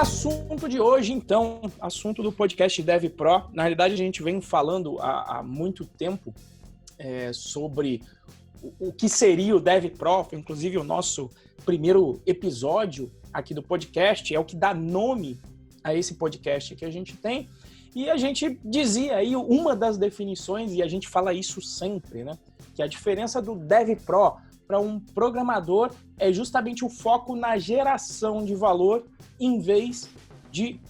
Assunto de hoje, então, assunto do podcast DevPro. Na realidade, a gente vem falando há muito tempo sobre o que seria o DevPro. Inclusive, o nosso primeiro episódio aqui do podcast é o que dá nome a esse podcast que a gente tem. E a gente dizia aí uma das definições, e a gente fala isso sempre, né? Que a diferença do DevPro para um programador é justamente o foco na geração de valor em vez de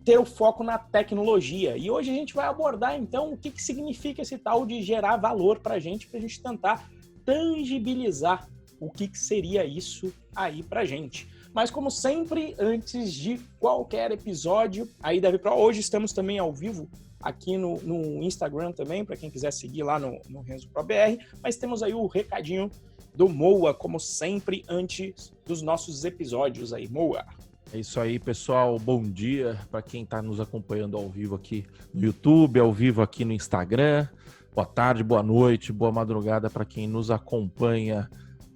ter o foco na tecnologia. E hoje a gente vai abordar, então, o que significa esse tal de gerar valor para a gente tentar tangibilizar o que seria isso aí para a gente. Mas, como sempre, antes de qualquer episódio aí da DevPro, hoje estamos também ao vivo aqui no Instagram também, para quem quiser seguir lá no RenzoProBR, mas temos aí o recadinho do Moa, como sempre, antes dos nossos episódios aí. Moa. É isso aí, pessoal. Bom dia para quem está nos acompanhando ao vivo aqui no YouTube, ao vivo aqui no Instagram. Boa tarde, boa noite, boa madrugada para quem nos acompanha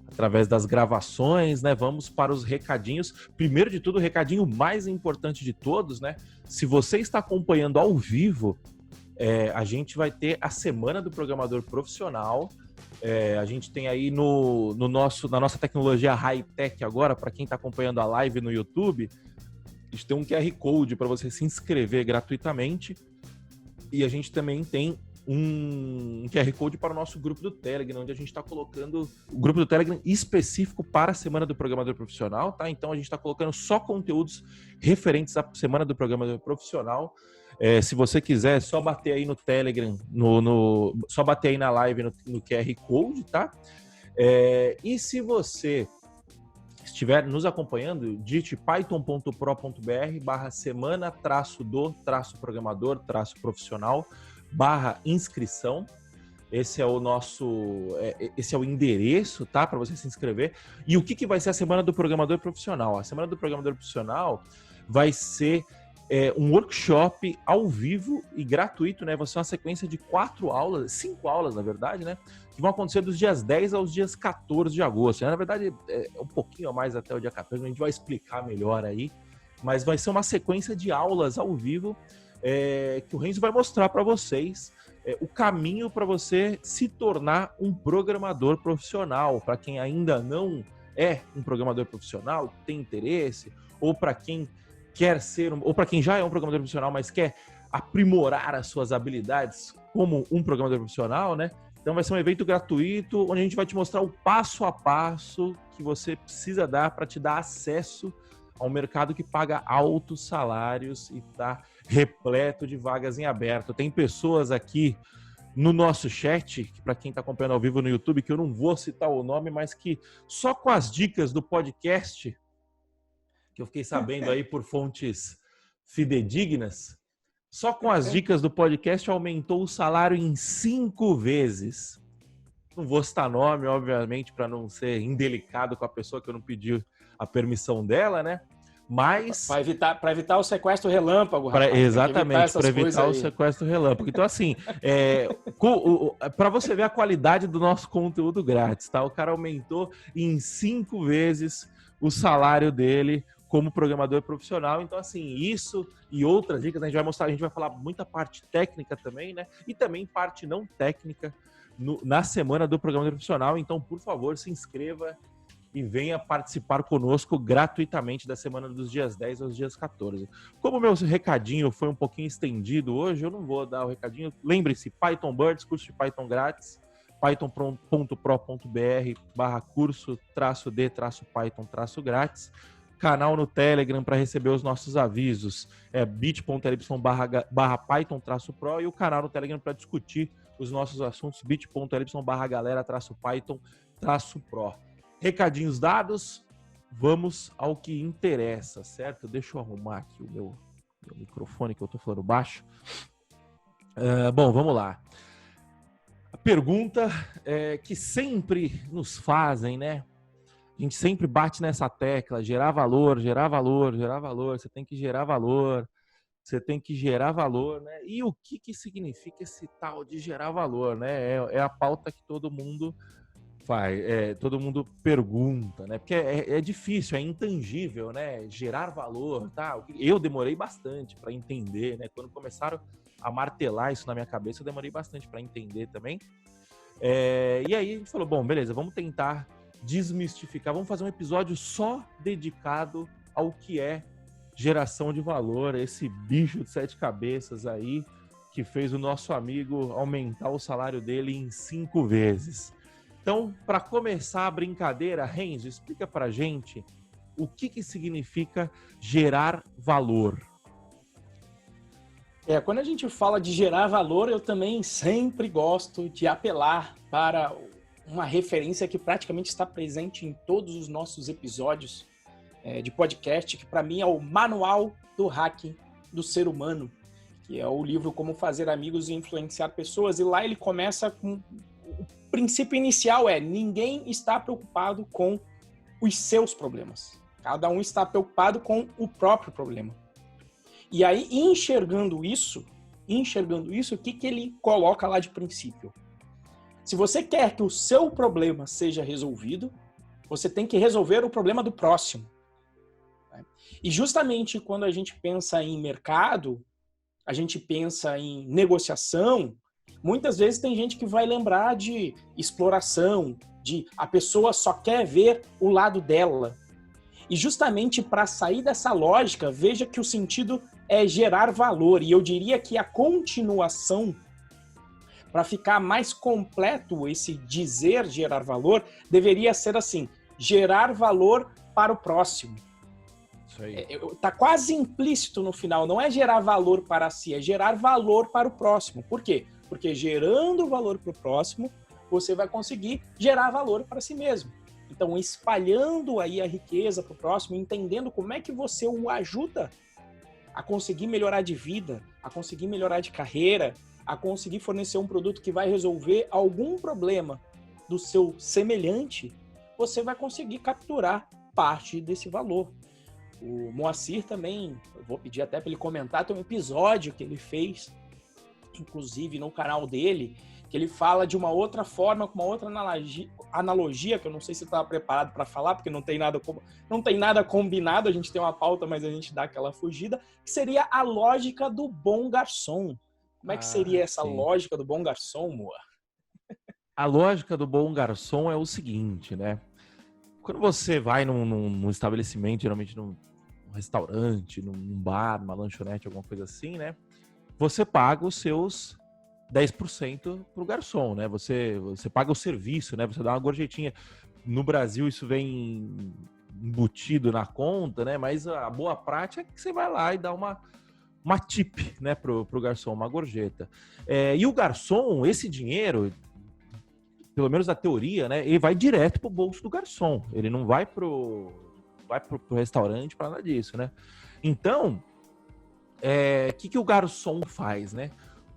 através das gravações, né? Vamos para os recadinhos. Primeiro de tudo, o recadinho mais importante de todos, né? Se você está acompanhando ao vivo, a gente vai ter a Semana do Programador Profissional. A gente tem aí na nossa tecnologia high-tech agora, para quem está acompanhando a live no YouTube, a gente tem um QR Code para você se inscrever gratuitamente. E a gente também tem um QR Code para o nosso grupo do Telegram, onde a gente está colocando o grupo do Telegram específico para a Semana do Programador Profissional, tá? Então a gente está colocando só conteúdos referentes à Semana do Programador Profissional. Se você quiser, é só bater aí no Telegram, só bater aí na live no QR Code, tá? E se você estiver nos acompanhando, digite python.pro.br/semana-do-programador-profissional/inscrição. Esse é o esse é o endereço, tá? Para você se inscrever. E o que vai ser a Semana do Programador Profissional? A Semana do Programador Profissional vai ser um workshop ao vivo e gratuito, né? Vai ser uma sequência de 5 aulas, na verdade, né? Que vão acontecer dos dias 10 aos dias 14 de agosto. Na verdade, um pouquinho a mais até o dia 14, a gente vai explicar melhor aí. Mas vai ser uma sequência de aulas ao vivo que o Renzo vai mostrar para vocês o caminho para você se tornar um programador profissional. Para quem ainda não é um programador profissional, tem interesse, ou para quem quer ser, ou para quem já é um programador profissional, mas quer aprimorar as suas habilidades como um programador profissional, né? Então vai ser um evento gratuito, onde a gente vai te mostrar o passo a passo que você precisa dar para te dar acesso ao mercado que paga altos salários e está repleto de vagas em aberto. Tem pessoas aqui no nosso chat, para quem está acompanhando ao vivo no YouTube, que eu não vou citar o nome, mas que só com as dicas do podcast, que eu fiquei sabendo aí por fontes fidedignas, só com as dicas do podcast aumentou o salário em 5 vezes. Não vou citar nome, obviamente, para não ser indelicado com a pessoa que eu não pedi a permissão dela, né? Mas para evitar o sequestro relâmpago, rapaz. Exatamente, para evitar o sequestro relâmpago. Então, assim, para você ver a qualidade do nosso conteúdo grátis, tá? O cara aumentou em 5 vezes o salário dele como programador profissional. Então, assim, isso e outras dicas a gente vai mostrar, a gente vai falar muita parte técnica também, né? E também parte não técnica na Semana do Programador Profissional. Então, por favor, se inscreva e venha participar conosco gratuitamente da semana dos dias 10 aos dias 14. Como o meu recadinho foi um pouquinho estendido hoje, eu não vou dar o recadinho. Lembre-se, Python Birds, curso de Python grátis, python.pro.br/curso-d-python-grátis. Canal no Telegram para receber os nossos avisos, bit.ly/python-pro, e o canal no Telegram para discutir os nossos assuntos, bit.ly/galera-python-pro. Recadinhos dados, vamos ao que interessa, certo? Deixa eu arrumar aqui o meu microfone, que eu tô falando baixo. Bom, vamos lá. A pergunta que sempre nos fazem, né? A gente sempre bate nessa tecla, gerar valor, gerar valor, gerar valor. Você tem que gerar valor, você tem que gerar valor, né? E o que significa esse tal de gerar valor, né? É a pauta que todo mundo Todo mundo pergunta, né? Porque é difícil, é intangível, né? Gerar valor, tá? Eu demorei bastante para entender, né? Quando começaram a martelar isso na minha cabeça, eu demorei bastante para entender também. E aí a gente falou, bom, beleza, vamos tentar desmistificar, vamos fazer um episódio só dedicado ao que é geração de valor, esse bicho de 7 cabeças aí que fez o nosso amigo aumentar o salário dele em 5 vezes. Então, para começar a brincadeira, Renzo, explica pra gente o que significa gerar valor. Quando a gente fala de gerar valor, eu também sempre gosto de apelar para uma referência que praticamente está presente em todos os nossos episódios de podcast, que para mim é o Manual do Hacking do Ser Humano, que é o livro Como Fazer Amigos e Influenciar Pessoas. E lá ele começa com... O princípio inicial ninguém está preocupado com os seus problemas. Cada um está preocupado com o próprio problema. E aí, enxergando isso, o que ele coloca lá de princípio? Se você quer que o seu problema seja resolvido, você tem que resolver o problema do próximo. E justamente quando a gente pensa em mercado, a gente pensa em negociação, muitas vezes tem gente que vai lembrar de exploração, de a pessoa só quer ver o lado dela. E justamente para sair dessa lógica, veja que o sentido é gerar valor. E eu diria que a continuação, para ficar mais completo esse dizer gerar valor, deveria ser assim, gerar valor para o próximo. Isso aí. Tá quase implícito no final, não é gerar valor para si, é gerar valor para o próximo. Por quê? Porque gerando valor para o próximo, você vai conseguir gerar valor para si mesmo. Então, espalhando aí a riqueza para o próximo, entendendo como é que você o ajuda a conseguir melhorar de vida, a conseguir melhorar de carreira, a conseguir fornecer um produto que vai resolver algum problema do seu semelhante, você vai conseguir capturar parte desse valor. O Moacir também, eu vou pedir até para ele comentar, tem um episódio que ele fez, inclusive no canal dele, que ele fala de uma outra forma, com uma outra analogia, que eu não sei se eu estava preparado para falar, porque não tem nada combinado, a gente tem uma pauta, mas a gente dá aquela fugida, que seria a lógica do bom garçom. Como é que seria essa lógica do bom garçom, Moa? A lógica do bom garçom é o seguinte, né? Quando você vai num estabelecimento, geralmente num restaurante, num bar, numa lanchonete, alguma coisa assim, né? Você paga os seus 10% pro garçom, né? Você paga o serviço, né? Você dá uma gorjetinha. No Brasil isso vem embutido na conta, né? Mas a boa prática é que você vai lá e dá uma tip, né, pro garçom, uma gorjeta. E o garçom, esse dinheiro, pelo menos na teoria, né, ele vai direto pro bolso do garçom. Ele não vai pro restaurante para nada disso, né? Então, o que o garçom faz, né?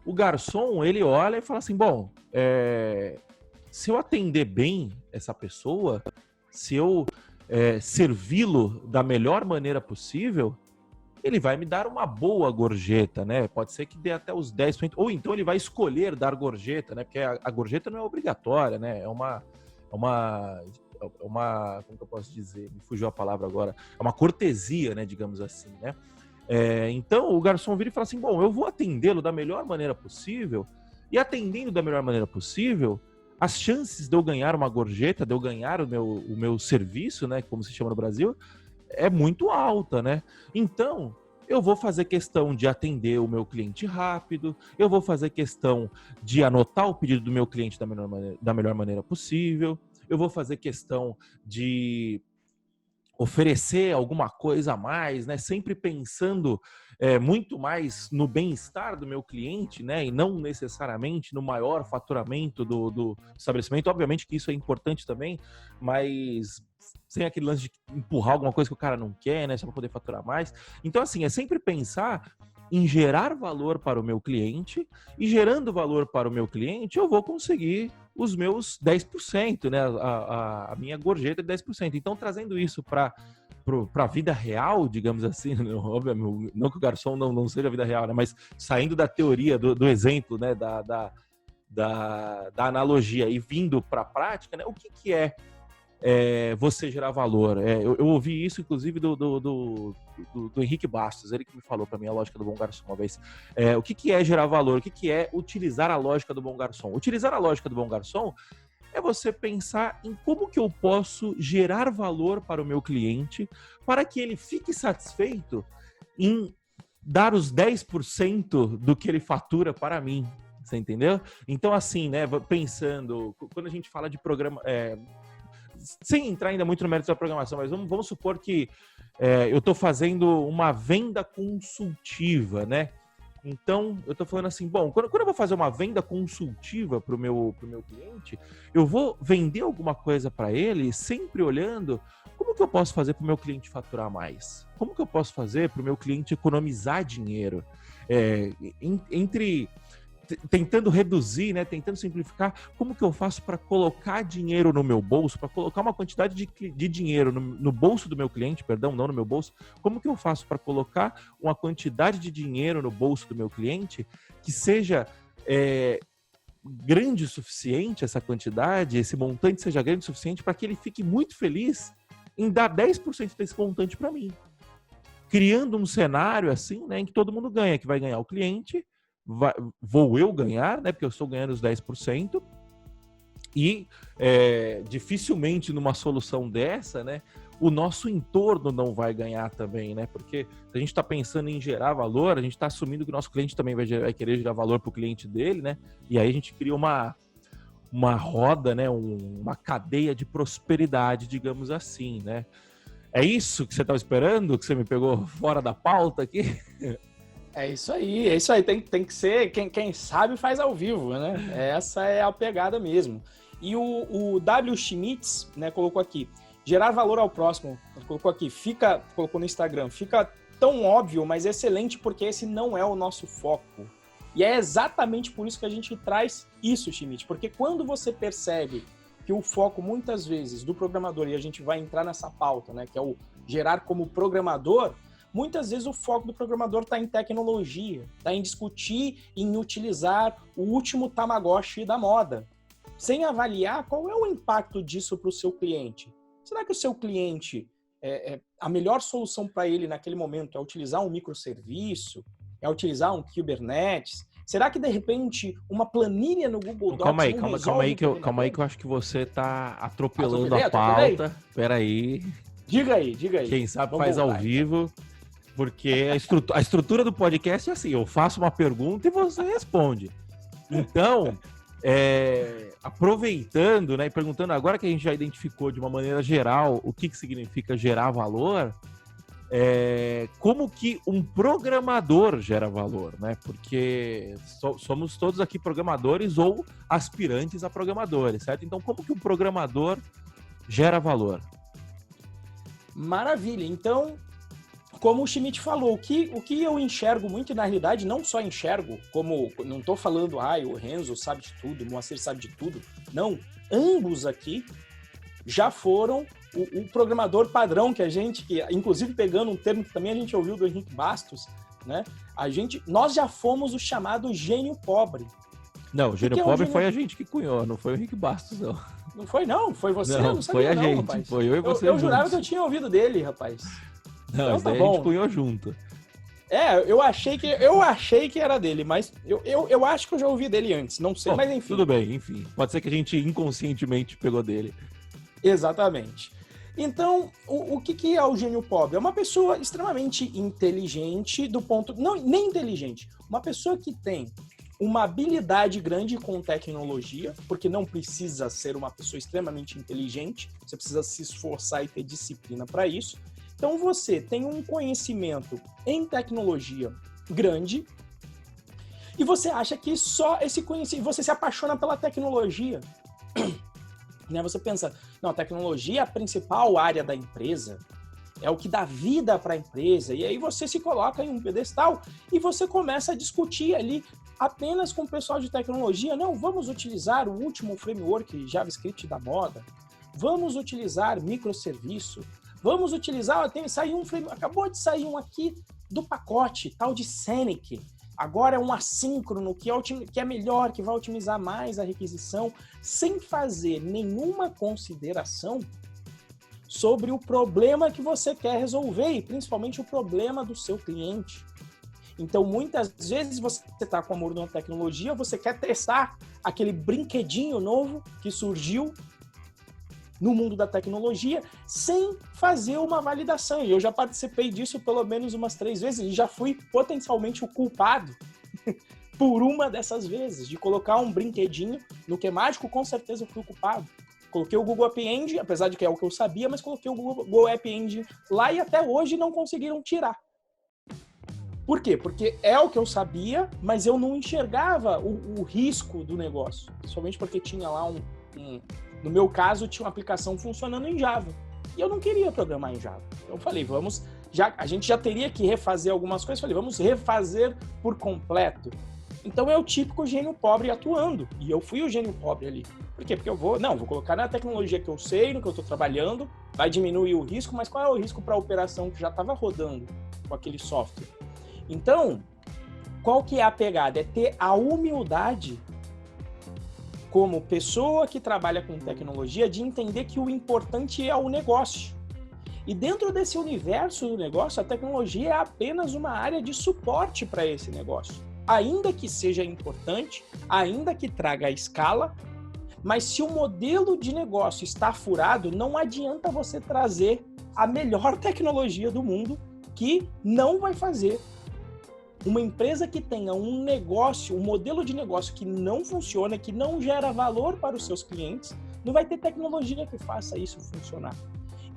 O garçom, ele olha e fala assim, bom, se eu atender bem essa pessoa, se eu servi-lo da melhor maneira possível, ele vai me dar uma boa gorjeta, né? Pode ser que dê até os 10%, ou então ele vai escolher dar gorjeta, né? Porque a gorjeta não é obrigatória, né? É uma, como que eu posso dizer? Me fugiu a palavra agora. É uma cortesia, né? Digamos assim, né? Então o garçom vira e fala assim, bom, eu vou atendê-lo da melhor maneira possível, e atendendo da melhor maneira possível, as chances de eu ganhar uma gorjeta, de eu ganhar o meu serviço, né, como se chama no Brasil, é muito alta, né? Então, eu vou fazer questão de atender o meu cliente rápido, eu vou fazer questão de anotar o pedido do meu cliente da melhor maneira possível, eu vou fazer questão de oferecer alguma coisa a mais, né? Sempre pensando muito mais no bem-estar do meu cliente, né? E não necessariamente no maior faturamento do estabelecimento. Obviamente que isso é importante também, mas sem aquele lance de empurrar alguma coisa que o cara não quer, né? Só para poder faturar mais. Então, assim, é sempre pensar em gerar valor para o meu cliente, e gerando valor para o meu cliente, eu vou conseguir os meus 10%, né? A minha gorjeta de 10%. Então, trazendo isso para a vida real, digamos assim, não que o garçom não seja a vida real, né? Mas saindo da teoria, do exemplo, né? da analogia e vindo para a prática, né? O que é você gerar valor? Eu ouvi isso, inclusive, do Henrique Bastos, ele que me falou para mim a lógica do bom garçom uma vez. O que é gerar valor? O que é utilizar a lógica do bom garçom? Utilizar a lógica do bom garçom é você pensar em como que eu posso gerar valor para o meu cliente para que ele fique satisfeito em dar os 10% do que ele fatura para mim. Você entendeu? Então, assim, né, pensando, quando a gente fala de programa... sem entrar ainda muito no mérito da programação, mas vamos supor que eu estou fazendo uma venda consultiva, né? Então, eu estou falando assim, bom, quando eu vou fazer uma venda consultiva para o meu cliente, eu vou vender alguma coisa para ele sempre olhando como que eu posso fazer para o meu cliente faturar mais? Como que eu posso fazer para o meu cliente economizar dinheiro? Tentando reduzir, né, tentando simplificar, como que eu faço para colocar dinheiro no meu bolso, para colocar uma quantidade de dinheiro no bolso do meu cliente, perdão, não no meu bolso, como que eu faço para colocar uma quantidade de dinheiro no bolso do meu cliente que seja grande o suficiente, essa quantidade, esse montante seja grande o suficiente para que ele fique muito feliz em dar 10% desse montante para mim. Criando um cenário assim, né, em que todo mundo ganha, que vai ganhar o cliente, vou eu ganhar, né? Porque eu estou ganhando os 10%. E dificilmente numa solução dessa, né? O nosso entorno não vai ganhar também, né? Porque se a gente está pensando em gerar valor, a gente está assumindo que o nosso cliente também vai querer gerar valor para o cliente dele, né? E aí a gente cria uma roda, né? Uma cadeia de prosperidade, digamos assim, né? É isso que você estava esperando? Que você me pegou fora da pauta aqui? É isso aí. Tem que ser, quem sabe faz ao vivo, né? Essa é a pegada mesmo. E o W. Schmitz, né, colocou aqui, gerar valor ao próximo, colocou aqui, colocou no Instagram, fica tão óbvio, mas excelente, porque esse não é o nosso foco. E é exatamente por isso que a gente traz isso, Schmitz, porque quando você percebe que o foco, muitas vezes, do programador, e a gente vai entrar nessa pauta, né, que é o gerar como programador, muitas vezes o foco do programador está em tecnologia, está em discutir, em utilizar o último Tamagotchi da moda, sem avaliar qual é o impacto disso para o seu cliente. Será que o seu cliente, a melhor solução para ele naquele momento é utilizar um microserviço, é utilizar um Kubernetes? Será que, de repente, uma planilha no Google Docs Calma aí que eu acho que você está atropelando a pauta. Espera aí. Diga aí. Quem sabe faz ao vivo. Porque a estrutura do podcast é assim, eu faço uma pergunta e você responde. Então, aproveitando, né, e perguntando agora que a gente já identificou de uma maneira geral o que significa gerar valor, como que um programador gera valor, né? Porque somos todos aqui programadores ou aspirantes a programadores, certo? Então, como que um programador gera valor? Maravilha. Então, como o Schmitz falou, o que eu enxergo muito, e na realidade não só enxergo, como não estou falando, o Renzo sabe de tudo, o Moacir sabe de tudo, não, ambos aqui já foram o programador padrão que inclusive pegando um termo que também a gente ouviu do Henrique Bastos, né? Nós já fomos o chamado gênio pobre. Não, o gênio pobre foi a gente que cunhou, não foi o Henrique Bastos, não. Não foi, não? Foi você? Não sabia, foi a não, gente, rapaz. foi eu e você Eu jurava que eu tinha ouvido dele, rapaz. Não, então, tá bom. A gente cunhou junto. Eu achei que era dele, mas eu acho que eu já ouvi dele antes, não sei, mas enfim. Tudo bem, enfim. Pode ser que a gente inconscientemente pegou dele. Exatamente. Então, o que é o gênio pobre? É uma pessoa extremamente inteligente do ponto... Não, nem inteligente. Uma pessoa que tem uma habilidade grande com tecnologia, porque não precisa ser uma pessoa extremamente inteligente, você precisa se esforçar e ter disciplina para isso. Então, você tem um conhecimento em tecnologia grande e você acha que só esse conhecimento... Você se apaixona pela tecnologia. Você pensa, não, a tecnologia é a principal área da empresa, é o que dá vida para a empresa, e aí você se coloca em um pedestal e você começa a discutir ali apenas com o pessoal de tecnologia, não, vamos utilizar o último framework JavaScript da moda, vamos utilizar microserviço, vamos utilizar, acabou de sair um aqui do pacote, tal de Scenic, agora é um assíncrono que é melhor, que vai otimizar mais a requisição, sem fazer nenhuma consideração sobre o problema que você quer resolver e principalmente o problema do seu cliente. Então, muitas vezes você está com amor na tecnologia, você quer testar aquele brinquedinho novo que surgiu no mundo da tecnologia sem fazer uma validação. E eu já participei disso pelo menos umas 3 vezes e já fui potencialmente o culpado por uma dessas vezes, de colocar um brinquedinho no que é mágico, com certeza eu fui o culpado. Coloquei o Google App Engine, apesar de que é o que eu sabia, mas coloquei o Google App Engine lá e até hoje não conseguiram tirar. Por quê? Porque é o que eu sabia, mas eu não enxergava o risco do negócio. Somente porque tinha lá no meu caso, tinha uma aplicação funcionando em Java. E eu não queria programar em Java. Então eu falei, a gente já teria que refazer algumas coisas. Falei, vamos refazer por completo. Então é o típico gênio pobre atuando. E eu fui o gênio pobre ali. Por quê? Porque eu vou colocar na tecnologia que eu sei, no que eu estou trabalhando, vai diminuir o risco, mas qual é o risco para a operação que já estava rodando com aquele software? Então, qual que é a pegada? É ter a humildade como pessoa que trabalha com tecnologia de entender que o importante é o negócio. E dentro desse universo do negócio, a tecnologia é apenas uma área de suporte para esse negócio. Ainda que seja importante, ainda que traga a escala, mas se o modelo de negócio está furado, não adianta você trazer a melhor tecnologia do mundo que não vai fazer. Uma empresa que tenha um negócio, um modelo de negócio que não funciona, que não gera valor para os seus clientes, não vai ter tecnologia que faça isso funcionar.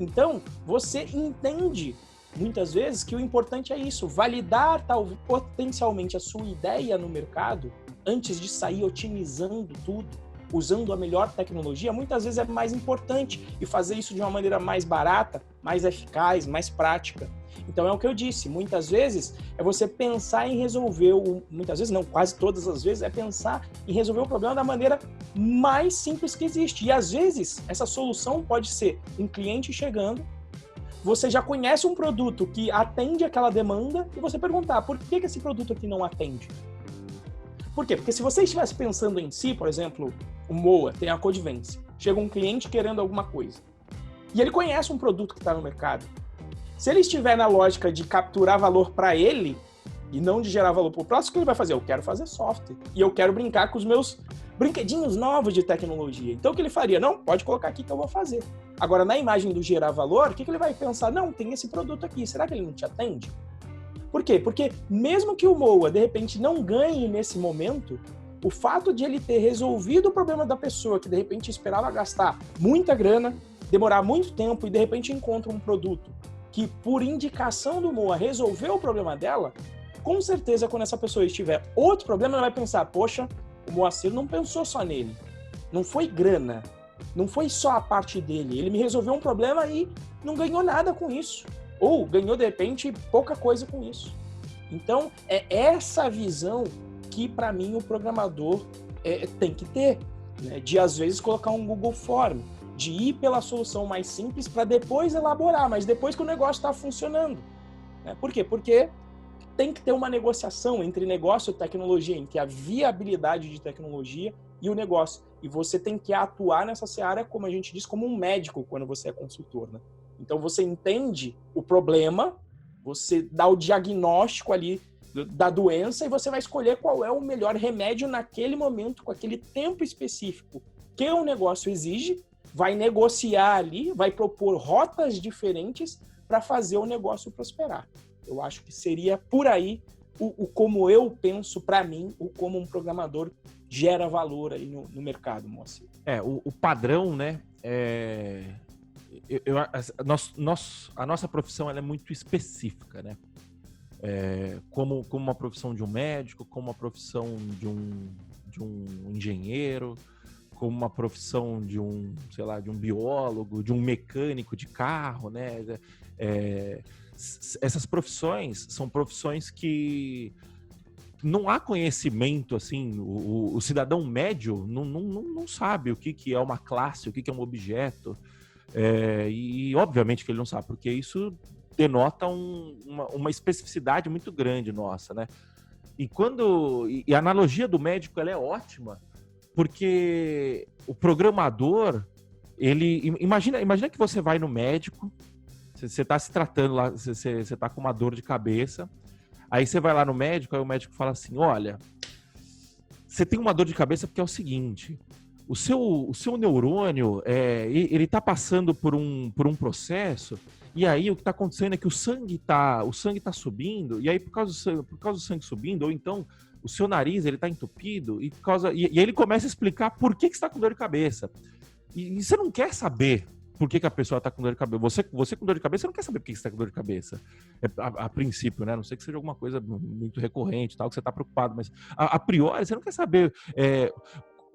Então, você entende, muitas vezes, que o importante é isso, validar potencialmente a sua ideia no mercado, antes de sair otimizando tudo, usando a melhor tecnologia, muitas vezes é mais importante, e fazer isso de uma maneira mais barata, mais eficaz, mais prática. Então é o que eu disse, muitas vezes é você pensar em resolver, muitas vezes não, quase todas as vezes, é pensar em resolver o problema da maneira mais simples que existe. E às vezes essa solução pode ser um cliente chegando, você já conhece um produto que atende aquela demanda e você perguntar, por que esse produto aqui não atende? Por quê? Porque se você estivesse pensando em si, por exemplo, o Moa tem a Codivence, chega um cliente querendo alguma coisa e ele conhece um produto que está no mercado. Se ele estiver na lógica de capturar valor para ele e não de gerar valor para o próximo, o que ele vai fazer? Eu quero fazer software e eu quero brincar com os meus brinquedinhos novos de tecnologia. Então o que ele faria? Não, pode colocar aqui que eu vou fazer. Agora, na imagem do gerar valor, o que ele vai pensar? Não, tem esse produto aqui, será que ele não te atende? Por quê? Porque mesmo que o Moa, de repente, não ganhe nesse momento, o fato de ele ter resolvido o problema da pessoa que, de repente, esperava gastar muita grana, demorar muito tempo e, de repente, encontra um produto que, por indicação do Moa, resolveu o problema dela, com certeza, quando essa pessoa tiver outro problema, ela vai pensar, poxa, o Moacir não pensou só nele. Não foi grana. Não foi só a parte dele. Ele me resolveu um problema e não ganhou nada com isso. Ou ganhou, de repente, pouca coisa com isso. Então, é essa visão que, para mim, o programador tem que ter. Né? De, às vezes, colocar um Google Form. De ir pela solução mais simples para depois elaborar, mas depois que o negócio está funcionando. Né? Por quê? Porque tem que ter uma negociação entre negócio e tecnologia, entre a viabilidade de tecnologia e o negócio. E você tem que atuar nessa seara, como a gente diz, como um médico quando você é consultor. Né? Então você entende o problema, você dá o diagnóstico ali da doença e você vai escolher qual é o melhor remédio naquele momento, com aquele tempo específico que o negócio exige, vai negociar ali, vai propor rotas diferentes para fazer o negócio prosperar. Eu acho que seria por aí o como eu penso, para mim, o como um programador gera valor aí no mercado, Moacir. O padrão, né? A nossa profissão ela é muito específica, né? Como uma profissão de um médico, como uma profissão de um engenheiro, como uma profissão de um biólogo, de um mecânico de carro, né? Essas profissões são profissões que não há conhecimento, assim, o cidadão médio não sabe o que é uma classe, o que é um objeto, e obviamente que ele não sabe, porque isso denota uma especificidade muito grande nossa, né? E a analogia do médico, ela é ótima, porque o programador, imagina que você vai no médico, você está se tratando lá, você está com uma dor de cabeça, aí você vai lá no médico, aí o médico fala assim, olha, você tem uma dor de cabeça porque é o seguinte, o seu neurônio, ele está passando por um processo, e aí o que está acontecendo é que o sangue tá subindo, e aí por causa do sangue subindo, ou então o seu nariz ele está entupido, e aí ele começa a explicar por que você está com dor de cabeça. E você não quer saber por que a pessoa está com dor de cabeça. Você com dor de cabeça, você não quer saber por que você está com dor de cabeça. A princípio, né? Não sei que seja alguma coisa muito recorrente, tal, que você está preocupado, mas a priori você não quer saber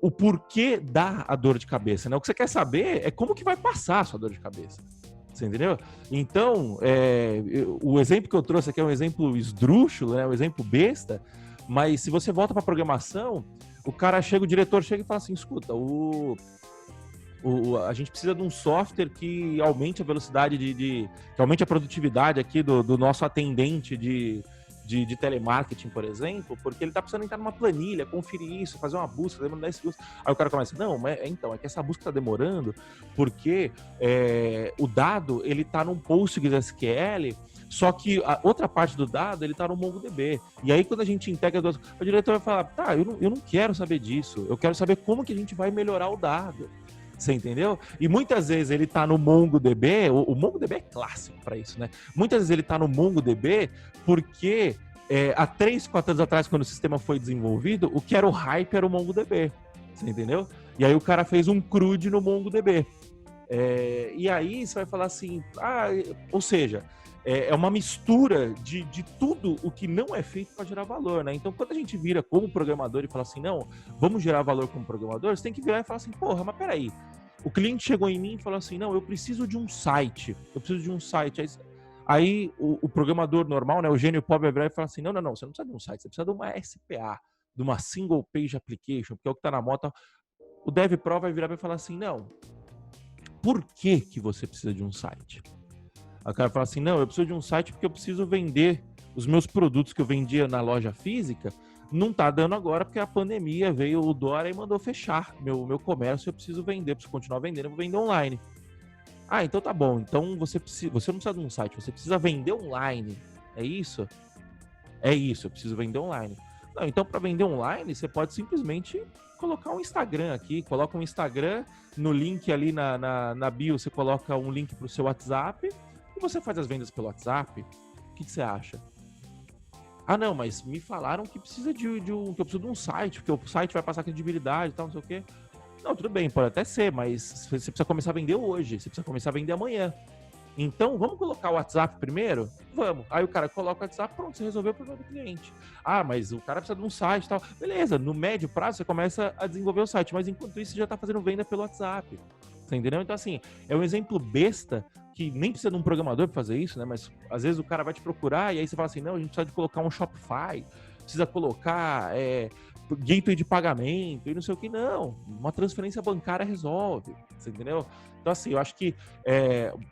o porquê dá a dor de cabeça, né? O que você quer saber é como que vai passar a sua dor de cabeça. Você entendeu? Então, o exemplo que eu trouxe aqui é um exemplo esdrúxulo, né? Um exemplo besta, mas se você volta para programação, o diretor chega e fala assim, escuta, a gente precisa de um software que aumente a velocidade que aumente a produtividade aqui do nosso atendente de telemarketing, por exemplo, porque ele está precisando entrar numa planilha, conferir isso, fazer uma busca, demora 10 segundos. Aí o cara começa, não, mas é que essa busca está demorando porque o dado, ele está num PostgreSQL, só que a outra parte do dado, ele está no MongoDB. E aí, quando a gente integra duas, o diretor vai falar, tá, eu não quero saber disso, eu quero saber como que a gente vai melhorar o dado. Você entendeu? E muitas vezes ele tá no MongoDB, o MongoDB é clássico para isso, né? Muitas vezes ele tá no MongoDB porque há 3, 4 anos atrás, quando o sistema foi desenvolvido, o que era o hype era o MongoDB. Você entendeu? E aí o cara fez um CRUD no MongoDB. E aí você vai falar assim, ou seja, é uma mistura de tudo o que não é feito para gerar valor, né? Então, quando a gente vira como programador e fala assim, não, vamos gerar valor como programador, você tem que virar e falar assim, porra, mas peraí, o cliente chegou em mim e falou assim, não, eu preciso de um site. Aí o programador normal, né, o gênio pobre, vai virar e falar assim, não, você não precisa de um site, você precisa de uma SPA, de uma Single Page Application, porque é o que está na moda. O DevPro vai virar e falar assim, não, por que você precisa de um site? O cara fala assim, não, eu preciso de um site porque eu preciso vender os meus produtos que eu vendia na loja física, não tá dando agora porque a pandemia veio o Dória e mandou fechar meu comércio, eu preciso vender, preciso continuar vendendo, eu vou vender online. Ah, então tá bom, então você não precisa de um site, você precisa vender online, é isso? É isso, eu preciso vender online. Não, então para vender online, você pode simplesmente colocar um Instagram aqui, coloca um Instagram, no link ali na bio, você coloca um link pro seu WhatsApp, e você faz as vendas pelo WhatsApp. O que você acha? Ah, não, mas me falaram que precisa que eu preciso de um site, porque o site vai passar credibilidade e tal, não sei o quê. Não, tudo bem, pode até ser, mas você precisa começar a vender hoje, você precisa começar a vender amanhã. Então, vamos colocar o WhatsApp primeiro? Vamos. Aí o cara coloca o WhatsApp, pronto, você resolveu o problema do cliente. Ah, mas o cara precisa de um site e tal. Beleza, no médio prazo você começa a desenvolver o site, mas enquanto isso você já está fazendo venda pelo WhatsApp. Você entendeu? Então, assim, é um exemplo besta que nem precisa de um programador para fazer isso, né? Mas às vezes o cara vai te procurar e aí você fala assim, não, a gente precisa de colocar um Shopify, precisa colocar gateway de pagamento e não sei o que. Não, uma transferência bancária resolve, você entendeu? Então, assim, eu acho que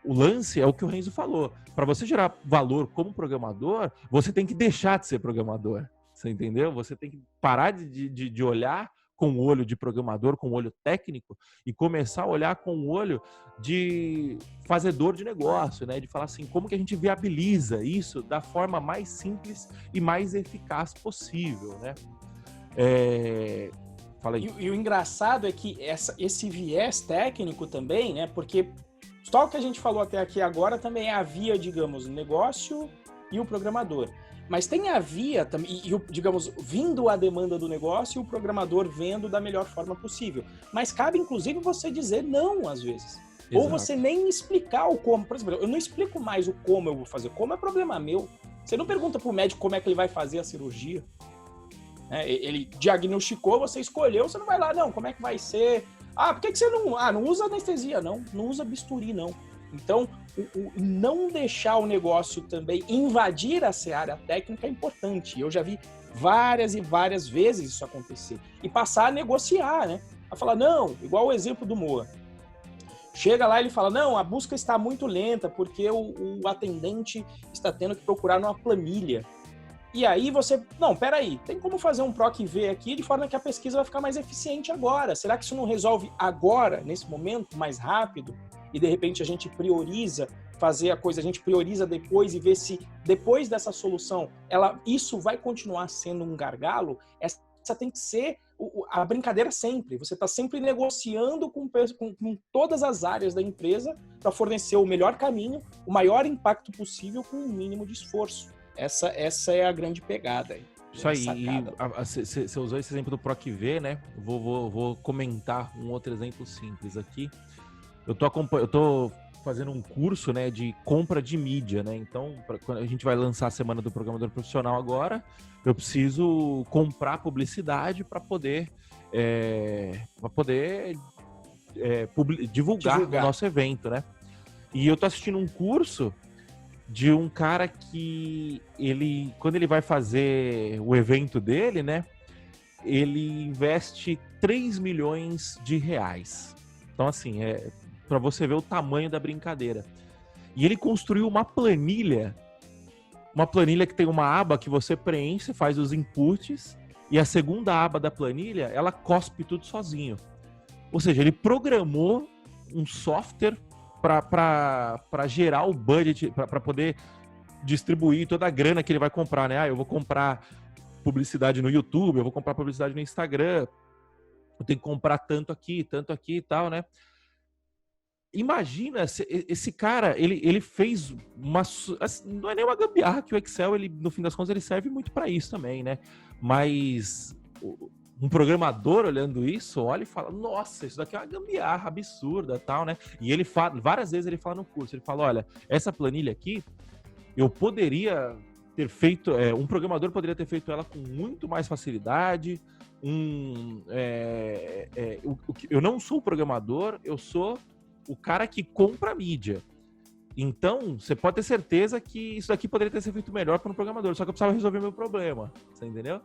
o lance é o que o Renzo falou. Para você gerar valor como programador, você tem que deixar de ser programador, você entendeu? Você tem que parar de olhar com o olho de programador, com o olho técnico, e começar a olhar com o olho de fazedor de negócio, né? De falar assim, como que a gente viabiliza isso da forma mais simples e mais eficaz possível, né? Fala aí. E o engraçado é que esse viés técnico também, né? Porque só o que a gente falou até aqui agora também havia, digamos, o negócio e o programador. Mas tem a via também, digamos, vindo a demanda do negócio e o programador vendo da melhor forma possível. Mas cabe, inclusive, você dizer não, às vezes. Exato. Ou você nem explicar o como. Por exemplo, eu não explico mais o como eu vou fazer. Como é problema meu. Você não pergunta pro médico como é que ele vai fazer a cirurgia. Ele diagnosticou, você escolheu, você não vai lá, não, como é que vai ser? Ah, por que você não usa anestesia? Não usa bisturi, não. Então, não deixar o negócio também invadir a seara técnica é importante. Eu já vi várias e várias vezes isso acontecer. E passar a negociar, né? A falar, não, igual o exemplo do Moa. Chega lá e ele fala, não, a busca está muito lenta porque o atendente está tendo que procurar numa planilha. E aí você... Não, peraí, tem como fazer um PROC-V aqui de forma que a pesquisa vai ficar mais eficiente agora? Será que isso não resolve agora, nesse momento, mais rápido? E de repente a gente prioriza fazer a coisa, a gente prioriza depois e vê se depois dessa solução isso vai continuar sendo um gargalo? Essa tem que ser a brincadeira sempre. Você está sempre negociando com todas as áreas da empresa para fornecer o melhor caminho, o maior impacto possível com o mínimo de esforço. Essa é a grande pegada aí. Isso aí, você usou esse exemplo do PROC-V, né? Vou comentar um outro exemplo simples aqui. Eu tô fazendo um curso, né, de compra de mídia, né? Então, quando a gente vai lançar a Semana do Programador Profissional agora, eu preciso comprar publicidade para poder divulgar o nosso evento, né? E eu tô assistindo um curso de um cara que quando ele vai fazer o evento dele, né, ele investe 3 milhões de reais. Então, assim, para você ver o tamanho da brincadeira. E ele construiu uma planilha que tem uma aba que você preenche, faz os inputs, e a segunda aba da planilha, ela cospe tudo sozinho. Ou seja, ele programou um software para gerar o budget, para poder distribuir toda a grana que ele vai comprar, né? Eu vou comprar publicidade no YouTube, eu vou comprar publicidade no Instagram, eu tenho que comprar tanto aqui e tal, né? Imagina, esse cara, ele fez não é nem uma gambiarra, que o Excel, no fim das contas, ele serve muito para isso também, né? Mas um programador olhando isso, olha e fala, nossa, isso daqui é uma gambiarra absurda, tal, né? E ele fala, várias vezes ele fala no curso, ele fala, olha, essa planilha aqui, eu poderia ter feito, um programador poderia ter feito ela com muito mais facilidade, eu não sou programador, eu sou o cara que compra a mídia. Então, você pode ter certeza que isso daqui poderia ter sido feito melhor para um programador, só que eu precisava resolver meu problema, você entendeu?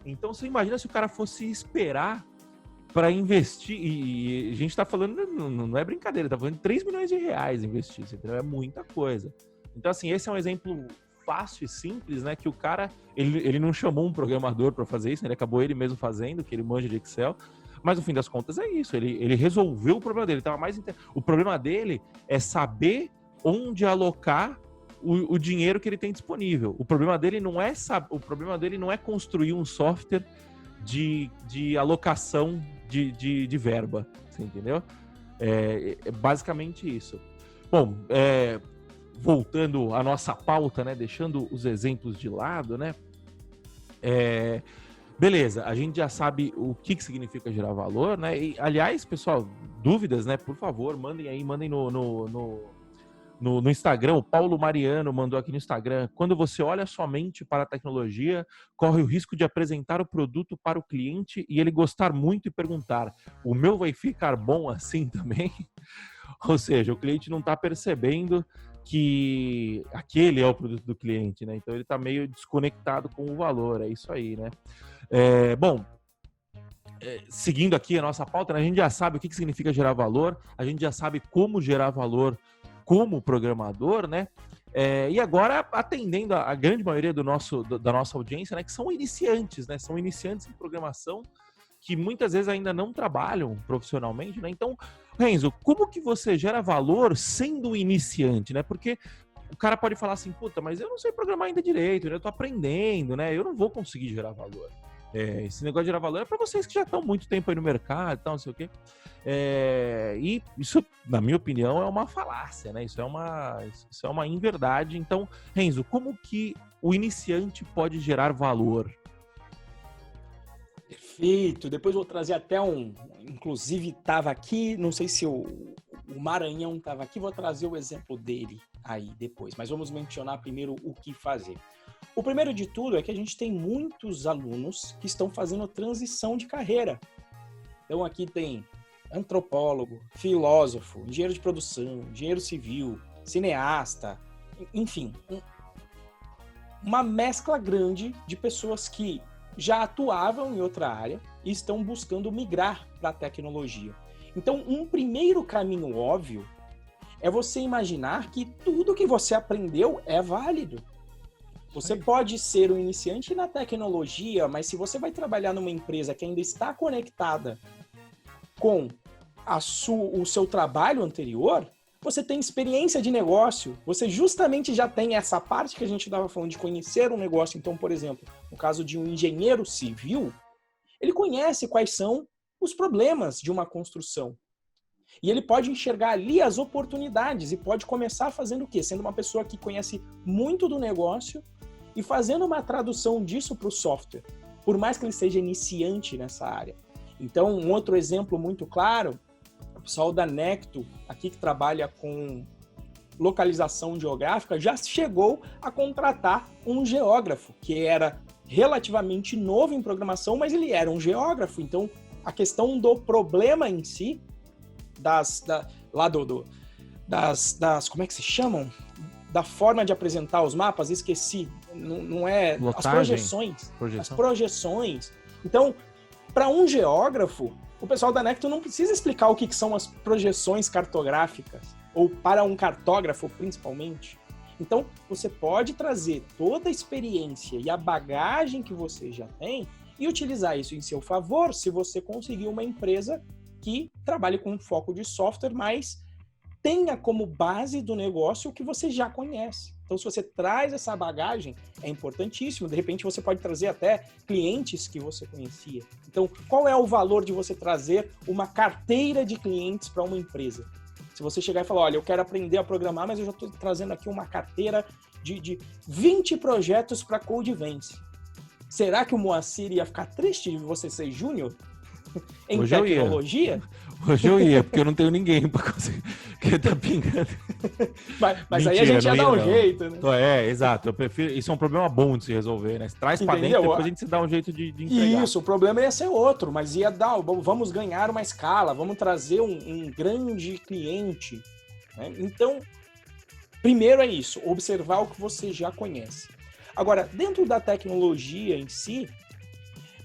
Então, você imagina se o cara fosse esperar para investir, e a gente tá falando, não é brincadeira, tá falando de 3 milhões de reais investir, você entendeu? É muita coisa. Então, assim, esse é um exemplo fácil e simples, né, que o cara, ele não chamou um programador para fazer isso, né, ele acabou ele mesmo fazendo, que ele manja de Excel. Mas no fim das contas é isso, ele resolveu o problema dele. O problema dele é saber onde alocar o dinheiro que ele tem disponível. O problema dele não é construir um software de alocação de verba, você entendeu? É basicamente isso. Bom, voltando à nossa pauta, né, deixando os exemplos de lado, né, beleza, a gente já sabe o que significa gerar valor, né? E, aliás, pessoal, dúvidas, né? Por favor, mandem no Instagram. O Paulo Mariano mandou aqui no Instagram. Quando você olha somente para a tecnologia, corre o risco de apresentar o produto para o cliente e ele gostar muito e perguntar: o meu vai ficar bom assim também? Ou seja, o cliente não está percebendo que aquele é o produto do cliente, né? Então ele está meio desconectado com o valor, é isso aí, né? Bom, seguindo aqui a nossa pauta, né, a gente já sabe o que significa gerar valor, a gente já sabe como gerar valor como programador, né? E agora, atendendo a grande maioria da nossa audiência, né, que são iniciantes, né? São iniciantes em programação que muitas vezes ainda não trabalham profissionalmente, né? Então, Renzo, como que você gera valor sendo iniciante, né? Porque o cara pode falar assim, puta, mas eu não sei programar ainda direito, né? Eu tô aprendendo, né? Eu não vou conseguir gerar valor. Esse negócio de gerar valor é para vocês que já estão muito tempo aí no mercado e tal, não sei o quê. E isso, na minha opinião, é uma falácia, né? Isso é uma inverdade. Então, Renzo, como que o iniciante pode gerar valor? Perfeito. Depois eu vou trazer até inclusive estava aqui, não sei se o Maranhão estava aqui, vou trazer o exemplo dele aí depois. Mas vamos mencionar primeiro o que fazer. O primeiro de tudo é que a gente tem muitos alunos que estão fazendo transição de carreira. Então aqui tem antropólogo, filósofo, engenheiro de produção, engenheiro civil, cineasta, enfim, uma mescla grande de pessoas que já atuavam em outra área e estão buscando migrar para a tecnologia. Então, um primeiro caminho óbvio é você imaginar que tudo que você aprendeu é válido. Você pode ser um iniciante na tecnologia, mas se você vai trabalhar numa empresa que ainda está conectada com o seu trabalho anterior, você tem experiência de negócio, você justamente já tem essa parte que a gente estava falando de conhecer um negócio. Então, por exemplo, no caso de um engenheiro civil, ele conhece quais são os problemas de uma construção. E ele pode enxergar ali as oportunidades e pode começar fazendo o quê? Sendo uma pessoa que conhece muito do negócio e fazendo uma tradução disso para o software, por mais que ele seja iniciante nessa área. Então, um outro exemplo muito claro, o pessoal da Necto, aqui que trabalha com localização geográfica, já chegou a contratar um geógrafo, que era relativamente novo em programação, mas ele era um geógrafo. Então, a questão do problema em si, como é que se chamam? Da forma de apresentar os mapas, esqueci. Não é... Lotagem, as projeções. Então, para um geógrafo, o pessoal da Necto não precisa explicar o que são as projeções cartográficas, ou para um cartógrafo, principalmente. Então, você pode trazer toda a experiência e a bagagem que você já tem e utilizar isso em seu favor se você conseguir uma empresa que trabalhe com foco de software, mas tenha como base do negócio o que você já conhece. Então, se você traz essa bagagem, é importantíssimo. De repente, você pode trazer até clientes que você conhecia. Então, qual é o valor de você trazer uma carteira de clientes para uma empresa? Se você chegar e falar, olha, eu quero aprender a programar, mas eu já estou trazendo aqui uma carteira de 20 projetos para Codevence. Será que o Moacir ia ficar triste de você ser júnior em Hoje tecnologia? Hoje eu ia, porque eu não tenho ninguém para conseguir, porque tá pingando. Mas Mentira, aí a gente ia dar um não. jeito, né? Exato. Eu prefiro. Isso é um problema bom de se resolver, né? Você traz para dentro, depois a gente se dá um jeito de entregar. Isso, o problema ia ser outro, mas ia dar, vamos ganhar uma escala, vamos trazer um grande cliente, né? Então, primeiro é isso, observar o que você já conhece. Agora, dentro da tecnologia em si,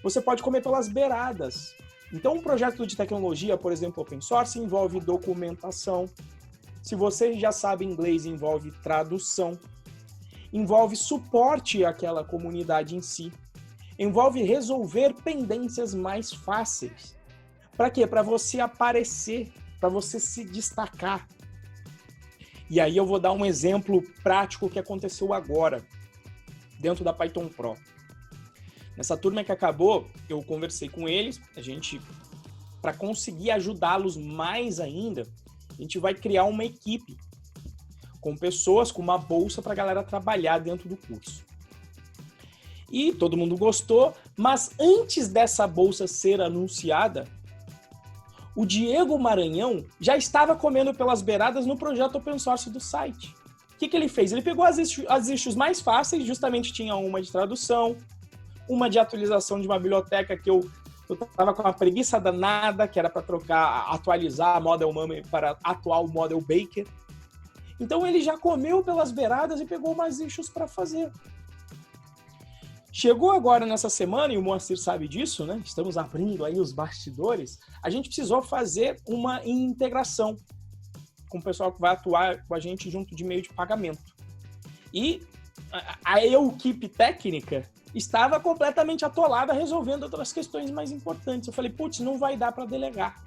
você pode comer pelas beiradas. Então, um projeto de tecnologia, por exemplo, open source, envolve documentação. Se você já sabe inglês, envolve tradução. Envolve suporte àquela comunidade em si. Envolve resolver pendências mais fáceis. Para quê? Para você aparecer, para você se destacar. E aí eu vou dar um exemplo prático que aconteceu agora, dentro da Python Pro. Nessa turma que acabou, eu conversei com eles, para conseguir ajudá-los mais ainda, a gente vai criar uma equipe com pessoas, com uma bolsa para a galera trabalhar dentro do curso. E todo mundo gostou, mas antes dessa bolsa ser anunciada, o Diego Maranhão já estava comendo pelas beiradas no projeto open source do site. O que ele fez? Ele pegou as issues mais fáceis, justamente tinha uma de tradução, uma de atualização de uma biblioteca que eu estava com uma preguiça danada, que era para atualizar a Model Mummy para atual Model Baker. Então ele já comeu pelas beiradas e pegou umas issues para fazer. Chegou agora nessa semana, e o Moacir sabe disso, né? Estamos abrindo aí os bastidores. A gente precisou fazer uma integração com o pessoal que vai atuar com a gente junto de meio de pagamento. E a equipe técnica estava completamente atolada resolvendo outras questões mais importantes. Eu falei, putz, não vai dar para delegar.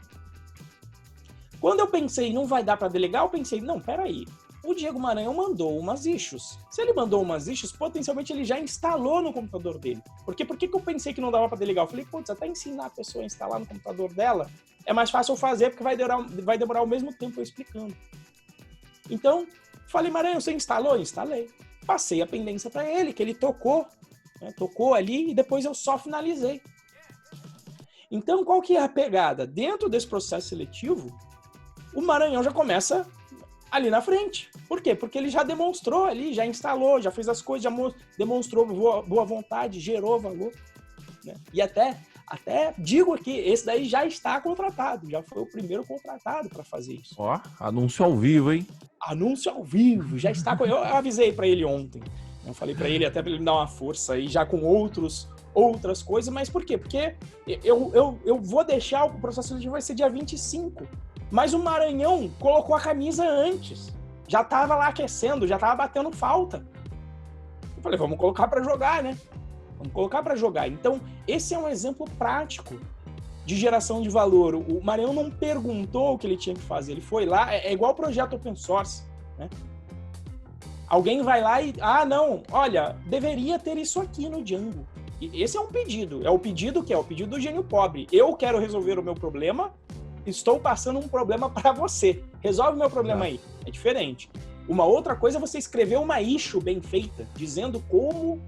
Quando eu pensei, não vai dar para delegar, eu pensei, não, peraí. O Diego Maranhão mandou umas issues. Se ele mandou umas issues, potencialmente ele já instalou no computador dele. Por que eu pensei que não dava para delegar? Eu falei, putz, até ensinar a pessoa a instalar no computador dela é mais fácil eu fazer, porque vai demorar o mesmo tempo eu explicando. Então, falei, Maranhão, você instalou? Instalei. Passei a pendência para ele, que ele tocou. Tocou ali e depois eu só finalizei. Então, qual que é a pegada? Dentro desse processo seletivo, o Maranhão já começa ali na frente. Por quê? Porque ele já demonstrou ali, já instalou, já fez as coisas, já demonstrou boa vontade, gerou valor. Né? E até digo aqui, esse daí já está contratado, já foi o primeiro contratado para fazer isso. Ó, anúncio ao vivo, hein? Anúncio ao vivo, já está. Eu avisei para ele ontem. Eu falei para ele até para ele me dar uma força aí, já com outras coisas, mas por quê? Porque eu vou deixar, o processo seletivo vai ser dia 25, mas o Maranhão colocou a camisa antes, já estava lá aquecendo, já estava batendo falta. Eu falei, vamos colocar para jogar, né? Vamos colocar para jogar. Então, esse é um exemplo prático de geração de valor. O Marião não perguntou o que ele tinha que fazer, ele foi lá, é igual o projeto open source, né? Alguém vai lá e, não, olha, deveria ter isso aqui no Django. E esse é um pedido, é o pedido que é o pedido do gênio pobre. Eu quero resolver o meu problema, estou passando um problema para você. Resolve o meu problema aí. É diferente. Uma outra coisa é você escrever uma issue bem feita, dizendo como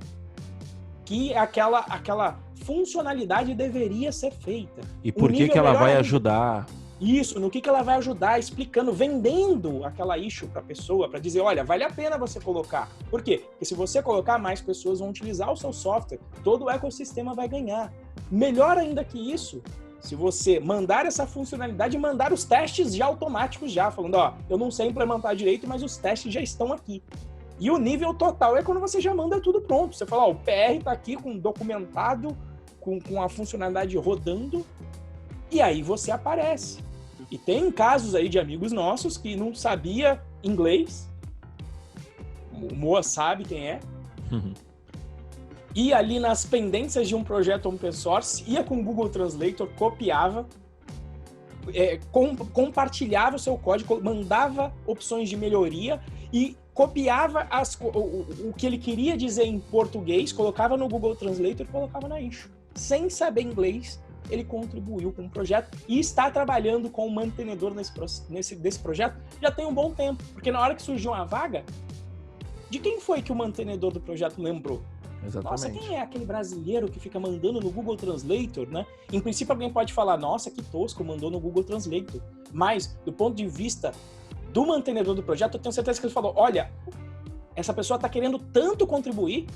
que aquela funcionalidade deveria ser feita. E por que ela vai ajudar. Isso, no que ela vai ajudar, explicando, vendendo aquela issue para a pessoa, para dizer, olha, vale a pena você colocar. Por quê? Porque se você colocar, mais pessoas vão utilizar o seu software, todo o ecossistema vai ganhar. Melhor ainda que isso, se você mandar essa funcionalidade e mandar os testes já automáticos já, falando, eu não sei implementar direito, mas os testes já estão aqui. E o nível total é quando você já manda tudo pronto. Você fala, o PR está aqui com documentado, com a funcionalidade rodando, e aí você aparece. E tem casos aí de amigos nossos que não sabia inglês, o Moa sabe quem é, ia ali nas pendências de um projeto open source, ia com o Google Translator, copiava, compartilhava o seu código, mandava opções de melhoria e copiava o que ele queria dizer em português, colocava no Google Translator e colocava na issue. Sem saber inglês, ele contribuiu com o projeto e está trabalhando com o mantenedor desse projeto já tem um bom tempo, porque na hora que surgiu uma vaga, de quem foi que o mantenedor do projeto lembrou? Exatamente. Nossa, quem é aquele brasileiro que fica mandando no Google Translator, né? Em princípio, alguém pode falar, nossa, que tosco, mandou no Google Translator. Mas, do ponto de vista do mantenedor do projeto, eu tenho certeza que ele falou, olha, essa pessoa está querendo tanto contribuir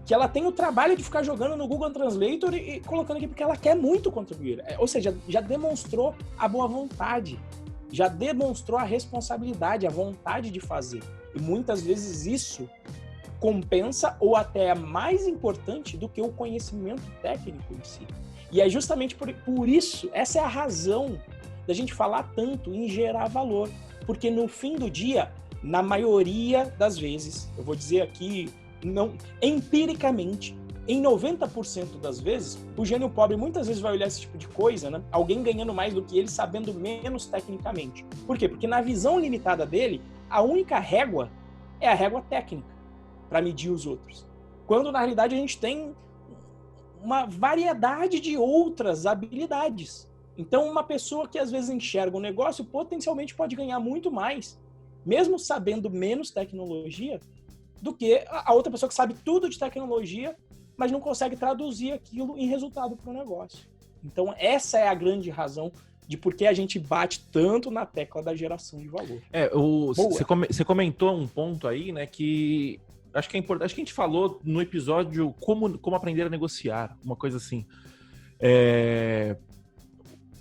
que ela tem o trabalho de ficar jogando no Google Translator e colocando aqui porque ela quer muito contribuir. Ou seja, já demonstrou a boa vontade, já demonstrou a responsabilidade, a vontade de fazer. E muitas vezes isso compensa ou até é mais importante do que o conhecimento técnico em si. E é justamente por isso, essa é a razão da gente falar tanto em gerar valor. Porque no fim do dia, na maioria das vezes, eu vou dizer aqui, não, empiricamente, em 90% das vezes, o gênio pobre muitas vezes vai olhar esse tipo de coisa, né? Alguém ganhando mais do que ele, sabendo menos tecnicamente. Por quê? Porque na visão limitada dele, a única régua é a régua técnica para medir os outros. Quando, na realidade, a gente tem uma variedade de outras habilidades. Então, uma pessoa que às vezes enxerga um negócio potencialmente pode ganhar muito mais, mesmo sabendo menos tecnologia, do que a outra pessoa que sabe tudo de tecnologia, mas não consegue traduzir aquilo em resultado para o negócio. Então, essa é a grande razão de por que a gente bate tanto na tecla da geração de valor. Você comentou um ponto aí, né, que acho que é importante. Acho que a gente falou no episódio como aprender a negociar, uma coisa assim.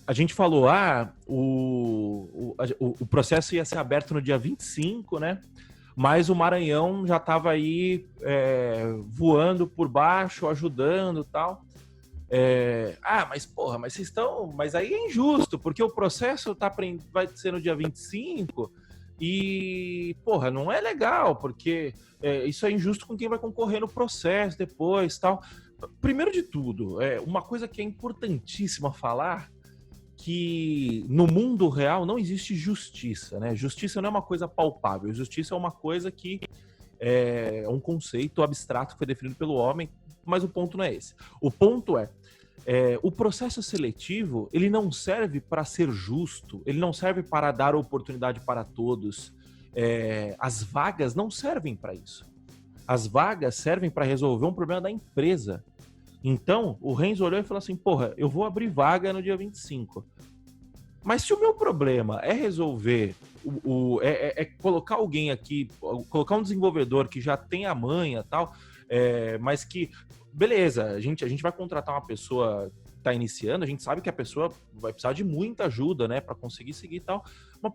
A gente falou, o processo ia ser aberto no dia 25, né? Mas o Maranhão já estava aí voando por baixo, ajudando e tal. Mas vocês estão... Mas aí é injusto, porque o processo vai ser no dia 25 e, não é legal, porque isso é injusto com quem vai concorrer no processo depois tal. Primeiro de tudo, uma coisa que é importantíssima falar, que no mundo real não existe justiça, né? Justiça não é uma coisa palpável, justiça é uma coisa que é um conceito abstrato que foi definido pelo homem, mas o ponto não é esse. O ponto o processo seletivo, ele não serve para ser justo, ele não serve para dar oportunidade para todos. As vagas não servem para isso. As vagas servem para resolver um problema da empresa. Então, o Renzo olhou e falou assim, eu vou abrir vaga no dia 25. Mas se o meu problema é resolver, colocar alguém aqui, colocar um desenvolvedor que já tem a manha e tal, mas que, beleza, a gente vai contratar uma pessoa que está iniciando, a gente sabe que a pessoa vai precisar de muita ajuda, né, para conseguir seguir e tal. Mas,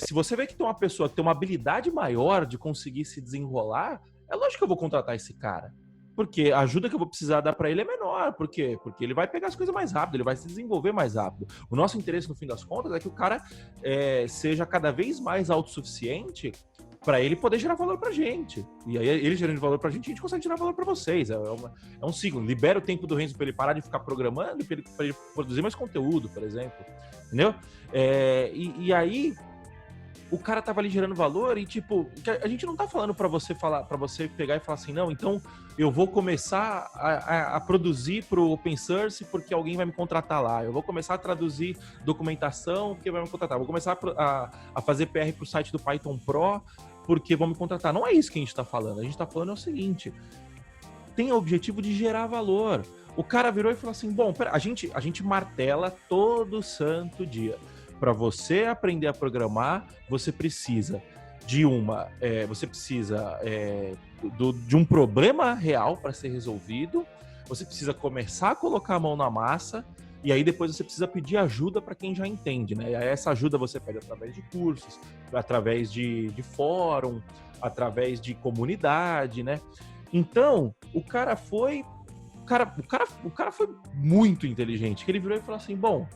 se você vê que tem uma pessoa que tem uma habilidade maior de conseguir se desenrolar, é lógico que eu vou contratar esse cara. Porque a ajuda que eu vou precisar dar para ele é menor. Por quê? Porque ele vai pegar as coisas mais rápido, ele vai se desenvolver mais rápido. O nosso interesse, no fim das contas, é que o cara seja cada vez mais autossuficiente para ele poder gerar valor pra gente. E aí, ele gerando valor pra gente, a gente consegue gerar valor pra vocês. É um ciclo. Libera o tempo do Renzo para ele parar de ficar programando, para ele produzir mais conteúdo, por exemplo. Entendeu? E aí, o cara tava ali gerando valor e, tipo, a gente não tá falando para você pegar e falar assim, não, então eu vou começar a produzir pro open source porque alguém vai me contratar lá. Eu vou começar a traduzir documentação porque vai me contratar. Eu vou começar a fazer PR pro site do Python Pro porque vão me contratar. Não é isso que a gente tá falando. A gente tá falando o seguinte, tem o objetivo de gerar valor. O cara virou e falou assim, bom, pera, a gente martela todo santo dia. Para você aprender a programar, você precisa de de um problema real para ser resolvido, você precisa começar a colocar a mão na massa, e aí depois você precisa pedir ajuda para quem já entende, né? E aí essa ajuda você pede através de cursos, através de fórum, através de comunidade, né? Então, o cara foi muito inteligente, que ele virou e falou assim, bom,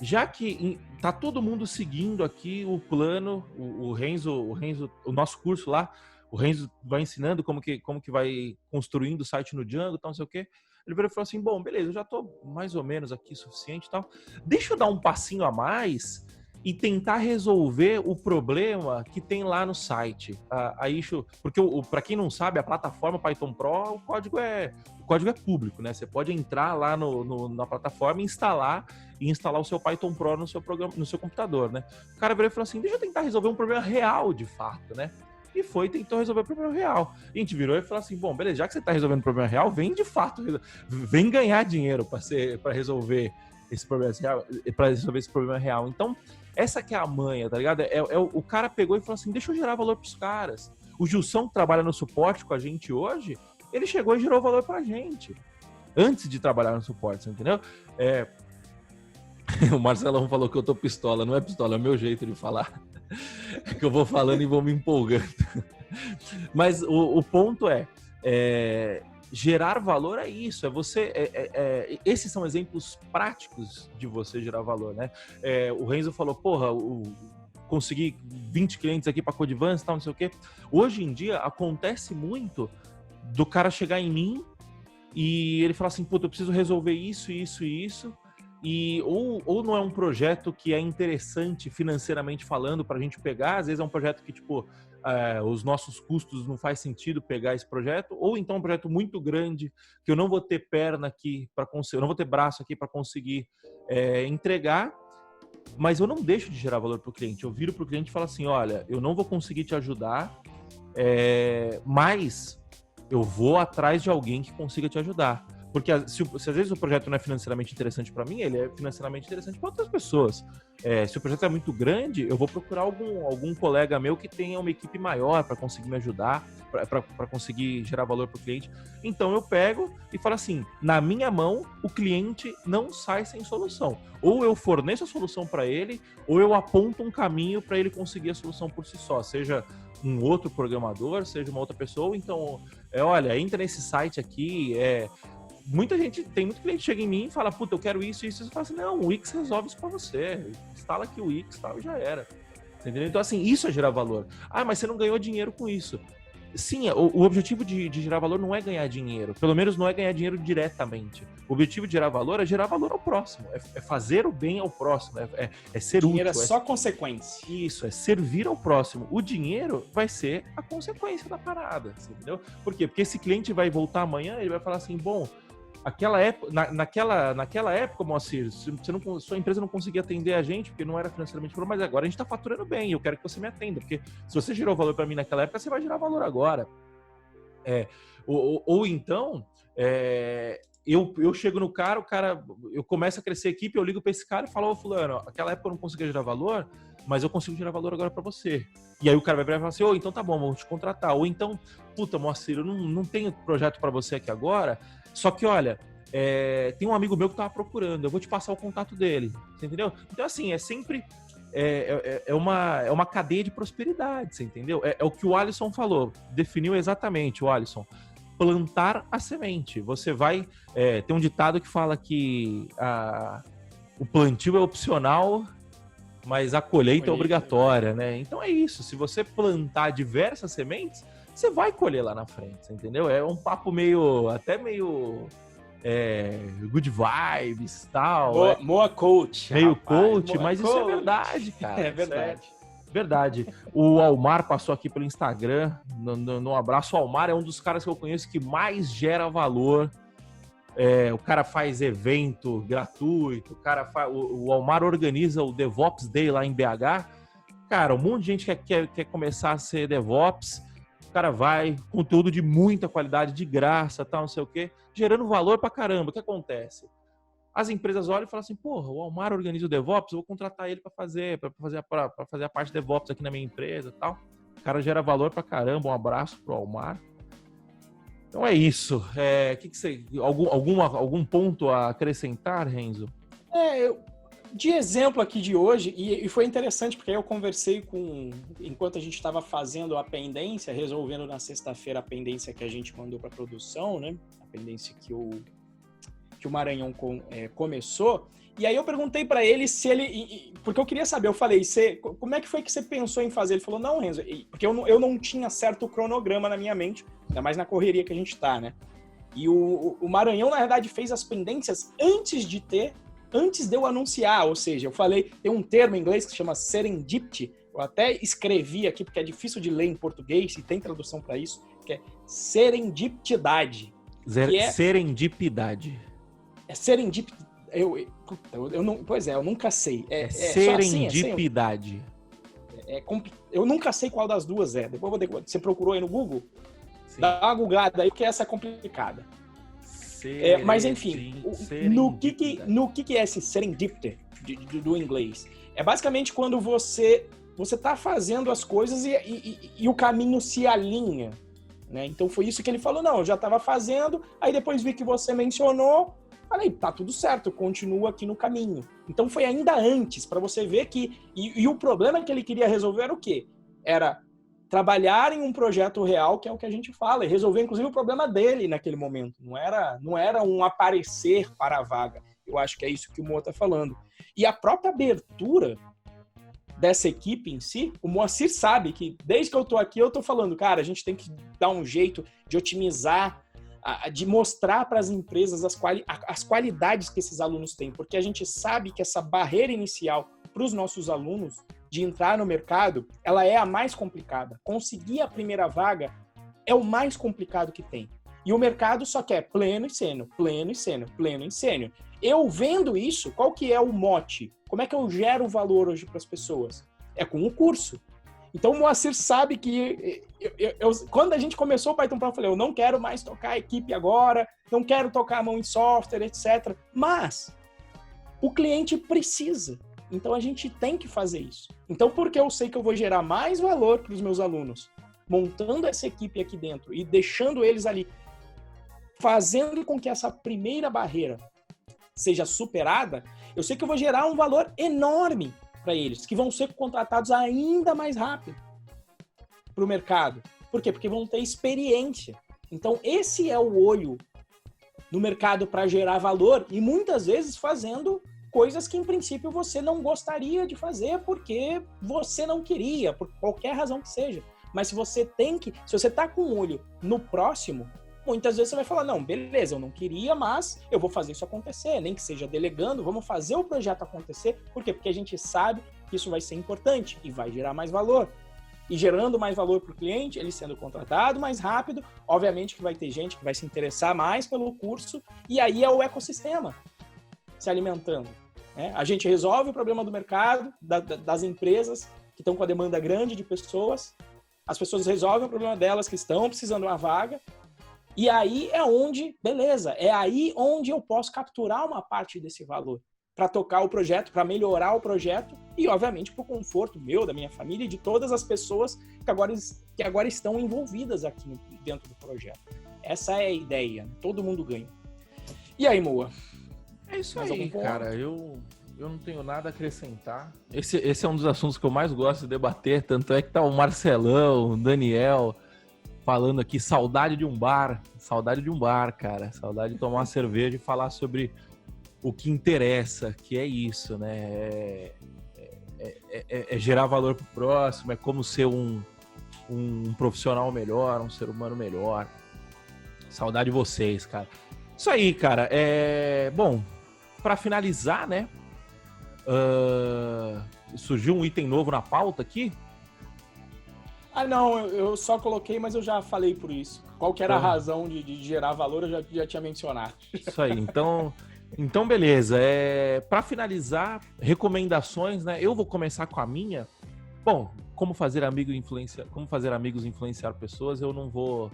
já que tá todo mundo seguindo aqui o plano, o Renzo, o nosso curso lá, o Renzo vai ensinando como que vai construindo o site no Django e tal, não sei o quê. Ele virou e falou assim, bom, beleza, eu já tô mais ou menos aqui suficiente e tal. Deixa eu dar um passinho a mais e tentar resolver o problema que tem lá no site. Porque, para quem não sabe, a plataforma Python Pro, o código é público, né? Você pode entrar lá na plataforma e instalar o seu Python Pro no seu programa, no seu computador, né? O cara virou e falou assim, deixa eu tentar resolver um problema real, de fato, né? E tentou resolver o problema real. E a gente virou e falou assim, bom, beleza, já que você está resolvendo o problema real, vem de fato, vem ganhar dinheiro para resolver esse problema real. Então, essa que é a manha, tá ligado? O cara pegou e falou assim, deixa eu gerar valor pros caras. O Gilson, que trabalha no suporte com a gente hoje, ele chegou e gerou valor pra gente. Antes de trabalhar no suporte, você entendeu? O Marcelão falou que eu tô pistola. Não é pistola, é o meu jeito de falar. É que eu vou falando e vou me empolgando. Mas o ponto gerar valor é isso. Esses são exemplos práticos de você gerar valor, né? O Renzo falou, porra, consegui 20 clientes aqui para Codevance e tal, não sei o quê. Hoje em dia acontece muito do cara chegar em mim e ele falar assim, puta, eu preciso resolver isso, isso e isso. E ou não é um projeto que é interessante financeiramente falando pra gente pegar, às vezes é um projeto que, tipo, os nossos custos não faz sentido pegar esse projeto, ou então um projeto muito grande que eu não vou ter perna aqui para conseguir, eu não vou ter braço aqui para conseguir entregar, mas eu não deixo de gerar valor pro cliente. Eu viro pro cliente e falo assim, olha, eu não vou conseguir te ajudar, mas eu vou atrás de alguém que consiga te ajudar. Porque se às vezes o projeto não é financeiramente interessante para mim, ele é financeiramente interessante para outras pessoas. Se o projeto é muito grande, eu vou procurar algum colega meu que tenha uma equipe maior para conseguir me ajudar, para conseguir gerar valor para o cliente. Então eu pego e falo assim, na minha mão, o cliente não sai sem solução. Ou eu forneço a solução para ele, ou eu aponto um caminho para ele conseguir a solução por si só, seja um outro programador, seja uma outra pessoa. Então, olha, entra nesse site aqui, tem muito cliente que chega em mim e fala, puta, eu quero isso, isso. Eu falo assim, não, o Wix resolve isso pra você. Instala aqui o Wix e tal, e já era. Entendeu? Então, assim, isso é gerar valor. Ah, mas você não ganhou dinheiro com isso. Sim, o objetivo de gerar valor não é ganhar dinheiro. Pelo menos não é ganhar dinheiro diretamente. O objetivo de gerar valor é gerar valor ao próximo. É fazer o bem ao próximo. É ser útil. Dinheiro é só consequência. Isso, é servir ao próximo. O dinheiro vai ser a consequência da parada. Entendeu? Por quê? Porque esse cliente vai voltar amanhã, ele vai falar assim, bom, naquela época, Moacir, sua empresa não conseguia atender a gente porque não era financeiramente bom, mas agora a gente está faturando bem, eu quero que você me atenda, porque se você gerou valor para mim naquela época, você vai gerar valor agora. Ou então, eu chego no cara, eu começo a crescer a equipe, eu ligo para esse cara e falo, ô fulano, aquela época eu não conseguia gerar valor, mas eu consigo gerar valor agora para você. E aí o cara vai virar e falar assim, então tá bom, vamos te contratar. Ou então, puta, Moacir, eu não tenho projeto para você aqui agora, só que, olha, tem um amigo meu que tava procurando, eu vou te passar o contato dele, você entendeu? Então, assim, é sempre uma cadeia de prosperidade, você entendeu? É o que o Alisson falou, definiu exatamente, o Alisson. Plantar a semente. Você vai... tem um ditado que fala que o plantio é opcional, mas a colheita é obrigatória, né? Então é isso. Se você plantar diversas sementes, você vai colher lá na frente, entendeu? É um papo até meio good vibes e tal. Moa coach. Meio rapaz, coach, mas coach. Isso é verdade, cara. É verdade. Verdade. O Almar passou aqui pelo Instagram, no abraço. O Almar é um dos caras que eu conheço que mais gera valor. O cara faz evento gratuito, o Almar organiza o DevOps Day lá em BH. Cara, um monte de gente quer começar a ser DevOps. O cara vai, conteúdo de muita qualidade, de graça, tal, não sei o quê, gerando valor pra caramba. O que acontece? As empresas olham e falam assim, porra, o Almar organiza o DevOps, eu vou contratar ele para fazer a parte de DevOps aqui na minha empresa e tal. O cara gera valor pra caramba, um abraço pro Almar. Então é isso. Algum ponto a acrescentar, Renzo? De exemplo aqui de hoje, e foi interessante porque aí eu conversei enquanto a gente estava fazendo a pendência, resolvendo na sexta-feira a pendência que a gente mandou para produção, né? A pendência que o Maranhão começou. E aí eu perguntei para ele se ele... Porque eu queria saber, eu falei, como é que foi que você pensou em fazer? Ele falou, não, Renzo, porque eu não tinha certo cronograma na minha mente, ainda mais na correria que a gente tá, né? E o Maranhão, na verdade, fez as pendências antes de eu anunciar, ou seja, eu falei, tem um termo em inglês que se chama serendipity, eu até escrevi aqui porque é difícil de ler em português e tem tradução para isso, que é serendipidade. Serendipidade. É serendipidade. Eu não, pois é, eu nunca sei. Serendipidade. Eu nunca sei qual das duas é. Depois você procurou aí no Google? Sim. Dá uma googada aí, porque essa é complicada. Mas enfim, no que é esse serendipity do inglês? É basicamente quando você tá fazendo as coisas e o caminho se alinha, né? Então foi isso que ele falou, não, eu já estava fazendo, aí depois vi que você mencionou, falei, tá tudo certo, continua aqui no caminho. Então foi ainda antes, para você ver que... E o problema que ele queria resolver era o quê? Era trabalhar em um projeto real, que é o que a gente fala, e resolver, inclusive, o problema dele naquele momento. Não era um aparecer para a vaga. Eu acho que é isso que o Moa está falando. E a própria abertura dessa equipe em si, o Moacir sabe que, desde que eu estou aqui, eu estou falando, cara, a gente tem que dar um jeito de otimizar, de mostrar para as empresas as qualidades que esses alunos têm, porque a gente sabe que essa barreira inicial para os nossos alunos de entrar no mercado, ela é a mais complicada. Conseguir a primeira vaga é o mais complicado que tem. E o mercado só quer pleno e sênior, pleno e sênior, pleno e sênior. Eu vendo isso, qual que é o mote? Como é que eu gero valor hoje para as pessoas? É com o curso. Então o Moacir sabe que quando a gente começou o Python Pro, eu falei, eu não quero mais tocar a equipe agora, não quero tocar a mão em software, etc. Mas o cliente precisa. Então a gente tem que fazer isso. Então, porque eu sei que eu vou gerar mais valor para os meus alunos, montando essa equipe aqui dentro e deixando eles ali, fazendo com que essa primeira barreira seja superada, eu sei que eu vou gerar um valor enorme para eles, que vão ser contratados ainda mais rápido para o mercado. Por quê? Porque vão ter experiência. Então, esse é o olho no mercado para gerar valor e muitas vezes fazendo coisas que, em princípio, você não gostaria de fazer porque você não queria, por qualquer razão que seja. Mas se você está com um olho no próximo, muitas vezes você vai falar, não, beleza, eu não queria, mas eu vou fazer isso acontecer, nem que seja delegando, vamos fazer o projeto acontecer. Por quê? Porque a gente sabe que isso vai ser importante e vai gerar mais valor. E gerando mais valor para o cliente, ele sendo contratado mais rápido, obviamente que vai ter gente que vai se interessar mais pelo curso, e aí é o ecossistema se alimentando. Né? A gente resolve o problema do mercado, das empresas que estão com a demanda grande de pessoas, as pessoas resolvem o problema delas que estão precisando de uma vaga, e aí é onde, beleza, é aí onde eu posso capturar uma parte desse valor para tocar o projeto, para melhorar o projeto e, obviamente, para o conforto meu, da minha família e de todas as pessoas que agora estão envolvidas aqui dentro do projeto. Essa é a ideia, todo mundo ganha. E aí, Moa? É isso aí, cara. Eu não tenho nada a acrescentar. Esse é um dos assuntos que eu mais gosto de debater, tanto é que tá o Marcelão, o Daniel falando aqui, saudade de um bar, cara, saudade de tomar uma cerveja e falar sobre o que interessa, que é isso, né? é gerar valor pro próximo, é como ser um profissional melhor, um ser humano melhor. Saudade de vocês, cara. Isso aí, cara. Bom, para finalizar, né? Surgiu um item novo na pauta aqui. Não, eu só coloquei, mas eu já falei por isso. Qual que era a razão de gerar valor, eu já tinha mencionado. Isso aí, então beleza. Para finalizar, recomendações, né? Eu vou começar com a minha. Bom, como fazer amigos influenciar pessoas, eu não vou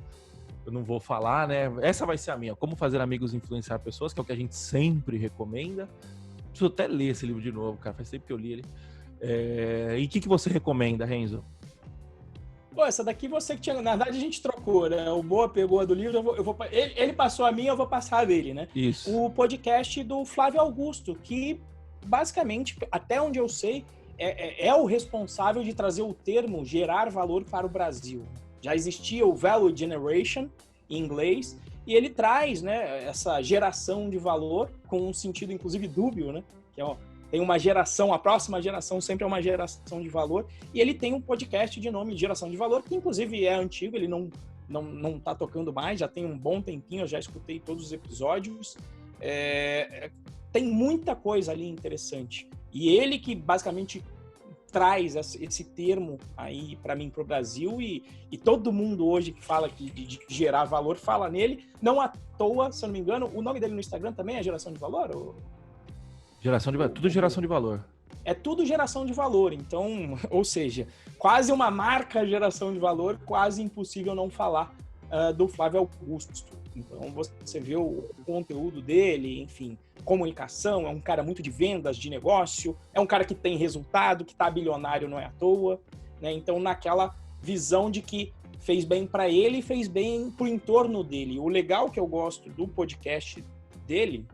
falar, né? Essa vai ser a minha. Como fazer amigos influenciar pessoas, que é o que a gente sempre recomenda. Preciso até ler esse livro de novo, cara. Faz tempo que eu li ele. E o que você recomenda, Renzo? Pô, essa daqui você que tinha... Na verdade, a gente trocou, né? O Boa pegou a do livro, ele passou a minha, eu vou passar a dele, né? Isso. O podcast do Flávio Augusto, que basicamente, até onde eu sei, é o responsável de trazer o termo gerar valor para o Brasil. Já existia o Value Generation, em inglês, e ele traz, né, essa geração de valor com um sentido, inclusive, dúbio, né? Que tem uma geração, a próxima geração sempre é uma geração de valor, e ele tem um podcast de nome Geração de Valor, que inclusive é antigo, ele não tá tocando mais, já tem um bom tempinho, eu já escutei todos os episódios. Tem muita coisa ali interessante. E ele que basicamente traz esse termo aí para mim, pro Brasil, e todo mundo hoje que fala de gerar valor fala nele, não à toa, se eu não me engano, o nome dele no Instagram também é Geração de Valor? Tudo geração de valor. É tudo geração de valor, então, ou seja, quase uma marca geração de valor, quase impossível não falar do Flávio Augusto. Então você vê o conteúdo dele, enfim, comunicação, é um cara muito de vendas, de negócio, é um cara que tem resultado, que tá bilionário não é à toa, né? Então naquela visão de que fez bem para ele e fez bem pro entorno dele. O legal que eu gosto do podcast dele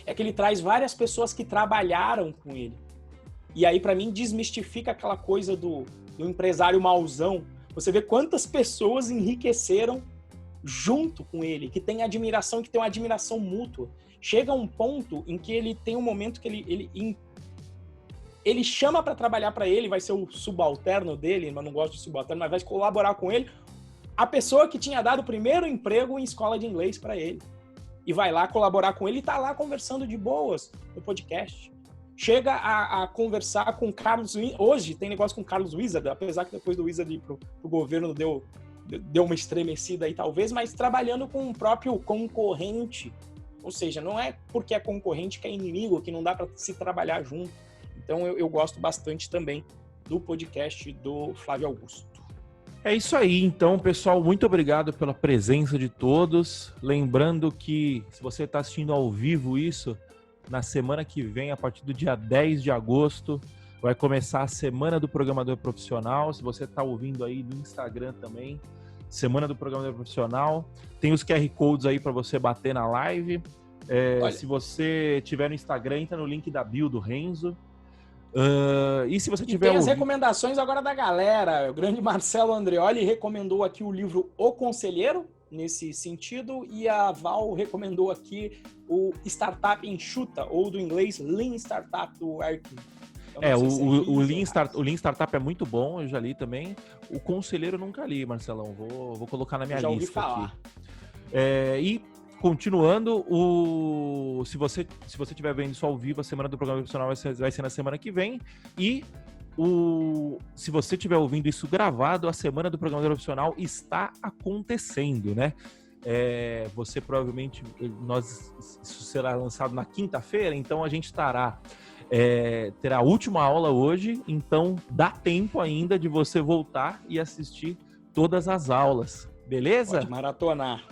é que ele traz várias pessoas que trabalharam com ele. E aí, para mim, desmistifica aquela coisa do empresário mauzão. Você vê quantas pessoas enriqueceram junto com ele, que tem admiração, que tem uma admiração mútua. Chega um ponto em que ele tem um momento que ele chama para trabalhar para ele, vai ser o subalterno dele, mas não gosto de subalterno, mas vai colaborar com ele, a pessoa que tinha dado o primeiro emprego em escola de inglês para ele. E vai lá colaborar com ele e tá lá conversando de boas no podcast. Chega a conversar com o Carlos... Hoje tem negócio com o Carlos Wizard, apesar que depois do Wizard ir pro governo deu uma estremecida aí talvez, mas trabalhando com o próprio concorrente. Ou seja, não é porque é concorrente que é inimigo, que não dá para se trabalhar junto. Então eu gosto bastante também do podcast do Flávio Augusto. É isso aí, então, pessoal, muito obrigado pela presença de todos. Lembrando que, se você está assistindo ao vivo isso, na semana que vem, a partir do dia 10 de agosto, vai começar a Semana do Programador Profissional. Se você está ouvindo aí no Instagram também, Semana do Programador Profissional. Tem os QR Codes aí para você bater na live. Se você tiver no Instagram, entra no link da bio do Renzo. E se você tiver... tem as recomendações agora da galera. O grande Marcelo Andreoli recomendou aqui o livro O Conselheiro, nesse sentido, e a Val recomendou aqui o Startup Enxuta, ou do inglês Lean Startup, do Arkin. O Lean Startup é muito bom, eu já li também. O Conselheiro eu nunca li, Marcelão. Vou colocar na minha lista. Já ouvi falar. E continuando, se você estiver vendo isso ao vivo, a Semana do Programa Profissional vai ser na semana que vem. E se você estiver ouvindo isso gravado, a Semana do Programador Profissional está acontecendo, né? Você provavelmente... Isso será lançado na quinta-feira, então a gente terá a última aula hoje, então dá tempo ainda de você voltar e assistir todas as aulas, beleza? Pode maratonar.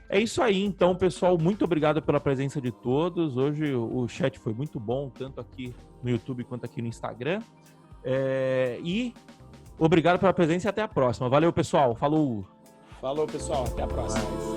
É isso aí, então, pessoal, muito obrigado pela presença de todos. Hoje o chat foi muito bom, tanto aqui no YouTube quanto aqui no Instagram. E obrigado pela presença e até a próxima. Valeu, pessoal. Falou! Falou, pessoal. Até a próxima.